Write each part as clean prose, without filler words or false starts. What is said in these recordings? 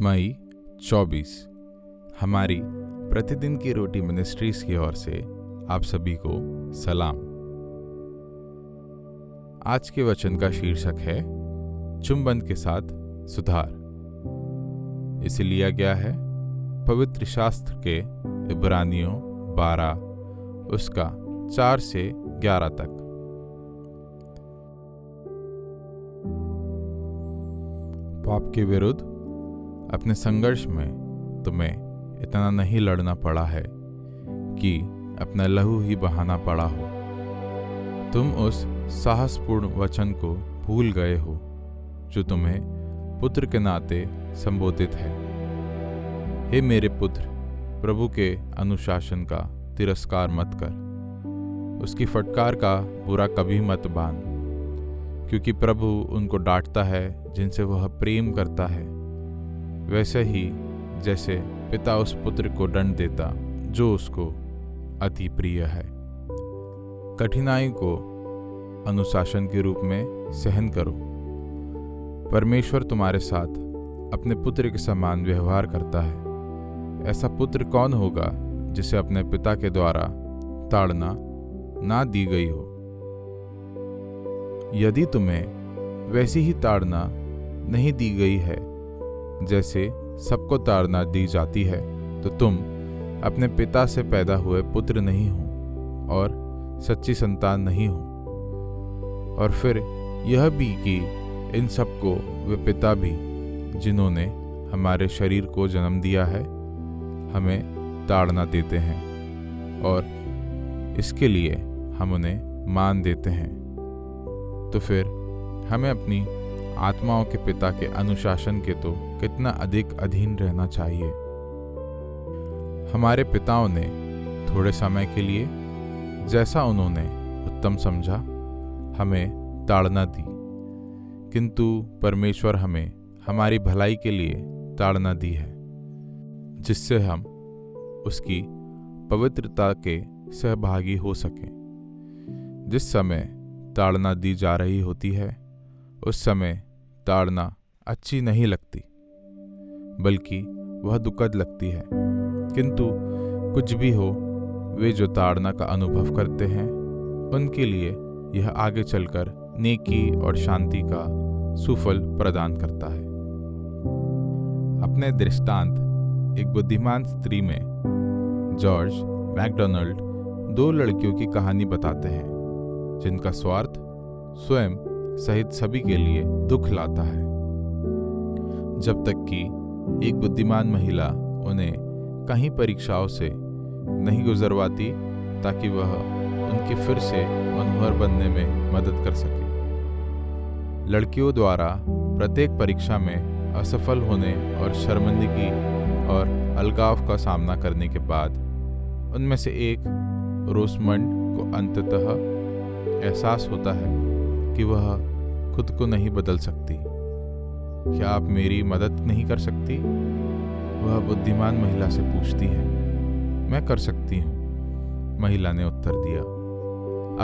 मई 24 हमारी प्रतिदिन की रोटी मिनिस्ट्रीज की ओर से आप सभी को सलाम। आज के वचन का शीर्षक है चुंबन के साथ सुधार। इसे लिया गया है पवित्र शास्त्र के इब्रानियों 12 उसका 4 से 11 तक। पाप के विरुद्ध अपने संघर्ष में तुम्हें इतना नहीं लड़ना पड़ा है कि अपना लहू ही बहाना पड़ा हो। तुम उस साहसपूर्ण वचन को भूल गए हो जो तुम्हें पुत्र के नाते संबोधित है। हे मेरे पुत्र, प्रभु के अनुशासन का तिरस्कार मत कर, उसकी फटकार का बुरा कभी मत बांध, क्योंकि प्रभु उनको डांटता है जिनसे वह प्रेम करता है, वैसे ही जैसे पिता उस पुत्र को दंड देता जो उसको अति प्रिय है। कठिनाई को अनुशासन के रूप में सहन करो। परमेश्वर तुम्हारे साथ अपने पुत्र के समान व्यवहार करता है। ऐसा पुत्र कौन होगा जिसे अपने पिता के द्वारा ताड़ना ना दी गई हो? यदि तुम्हें वैसी ही ताड़ना नहीं दी गई है जैसे सबको ताड़ना दी जाती है, तो तुम अपने पिता से पैदा हुए पुत्र नहीं हो और सच्ची संतान नहीं हो। और फिर यह भी कि इन सबको वे पिता भी जिन्होंने हमारे शरीर को जन्म दिया है हमें ताड़ना देते हैं, और इसके लिए हम उन्हें मान देते हैं। तो फिर हमें अपनी आत्माओं के पिता के अनुशासन के तो कितना अधिक अधीन रहना चाहिए। हमारे पिताओं ने थोड़े समय के लिए, जैसा उन्होंने उत्तम समझा, हमें ताड़ना दी, किंतु परमेश्वर हमें हमारी भलाई के लिए ताड़ना दी है, जिससे हम उसकी पवित्रता के सहभागी हो सकें। जिस समय ताड़ना दी जा रही होती है उस समय ताड़ना अच्छी नहीं लगती, बल्कि वह दुखद लगती है। किंतु कुछ भी हो, वे जो ताड़ना का अनुभव करते हैं उनके लिए यह आगे चलकर नेकी और शांति का सुफल प्रदान करता है। अपने दृष्टांत एक बुद्धिमान स्त्री में जॉर्ज मैकडोनाल्ड 2 लड़कियों की कहानी बताते हैं जिनका स्वार्थ स्वयं सहित सभी के लिए दुख लाता है, जब तक कि एक बुद्धिमान महिला उन्हें कहीं परीक्षाओं से नहीं गुजरवाती ताकि वह उनके फिर से मनोहर बनने में मदद कर सके। लड़कियों द्वारा प्रत्येक परीक्षा में असफल होने और शर्मिंदगी और अलगाव का सामना करने के बाद उनमें से एक रोसमंड को अंततः एहसास होता है कि वह खुद को नहीं बदल सकती। क्या आप मेरी मदद नहीं कर सकती? वह बुद्धिमान महिला से पूछती है। मैं कर सकती हूँ, महिला ने उत्तर दिया,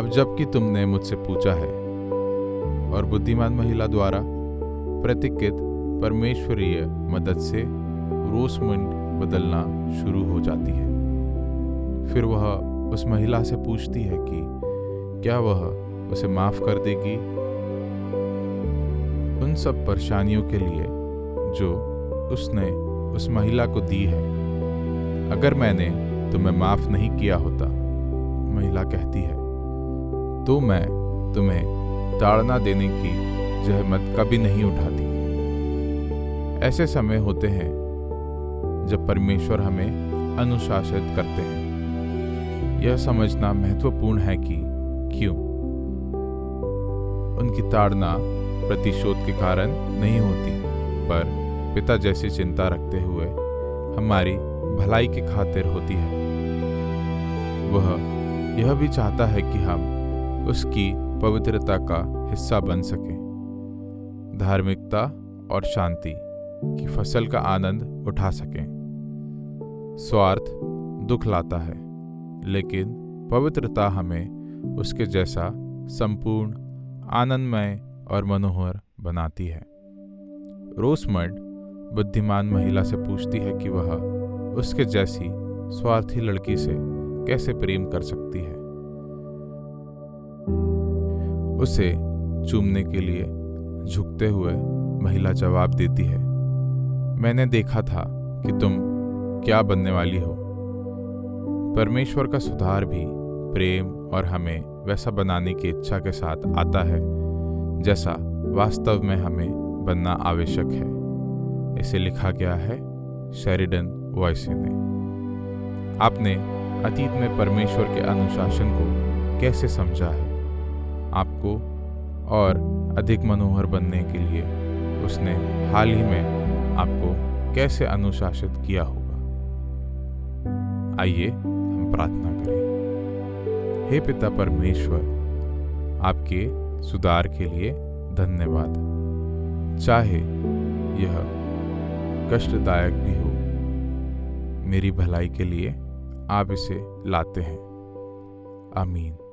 अब जबकि तुमने मुझसे पूछा है। और बुद्धिमान महिला द्वारा प्रतिज्ञित परमेश्वरीय मदद से रोसमंड बदलना शुरू हो जाती है। फिर वह उस महिला से पूछती है कि क्या वह उसे माफ कर देगी उन सब परेशानियों के लिए जो उसने उस महिला को दी है। अगर मैंने तुम्हें माफ नहीं किया होता, महिला कहती है, तो मैं तुम्हें ताड़ना देने की जहमत कभी नहीं उठाती। ऐसे समय होते हैं जब परमेश्वर हमें अनुशासित करते हैं। यह समझना महत्वपूर्ण है कि क्यों उनकी ताड़ना प्रतिशोध के कारण नहीं होती, पर पिता जैसी चिंता रखते हुए हमारी भलाई के खातिर होती है। वह यह भी चाहता है कि हम उसकी पवित्रता का हिस्सा बन सकें, धार्मिकता और शांति की फसल का आनंद उठा सकें। स्वार्थ दुख लाता है, लेकिन पवित्रता हमें उसके जैसा संपूर्ण, आनंदमय और मनोहर बनाती है। रोसमंड बुद्धिमान महिला से पूछती है कि वह उसके जैसी स्वार्थी लड़की से कैसे प्रेम कर सकती है। उसे चूमने के लिए झुकते हुए महिला जवाब देती है, मैंने देखा था कि तुम क्या बनने वाली हो। परमेश्वर का सुधार भी प्रेम और हमें वैसा बनाने की इच्छा के साथ आता है जैसा वास्तव में हमें बनना आवश्यक है। इसे लिखा गया है शेरिडन वॉयसे ने। आपने अतीत में परमेश्वर के अनुशासन को कैसे समझा है? आपको और अधिक मनोहर बनने के लिए उसने हाल ही में आपको कैसे अनुशासित किया होगा? आइए हम प्रार्थना करें। हे पिता परमेश्वर, आपके सुधार के लिए धन्यवाद। चाहे यह कष्टदायक भी हो, मेरी भलाई के लिए आप इसे लाते हैं। आमीन।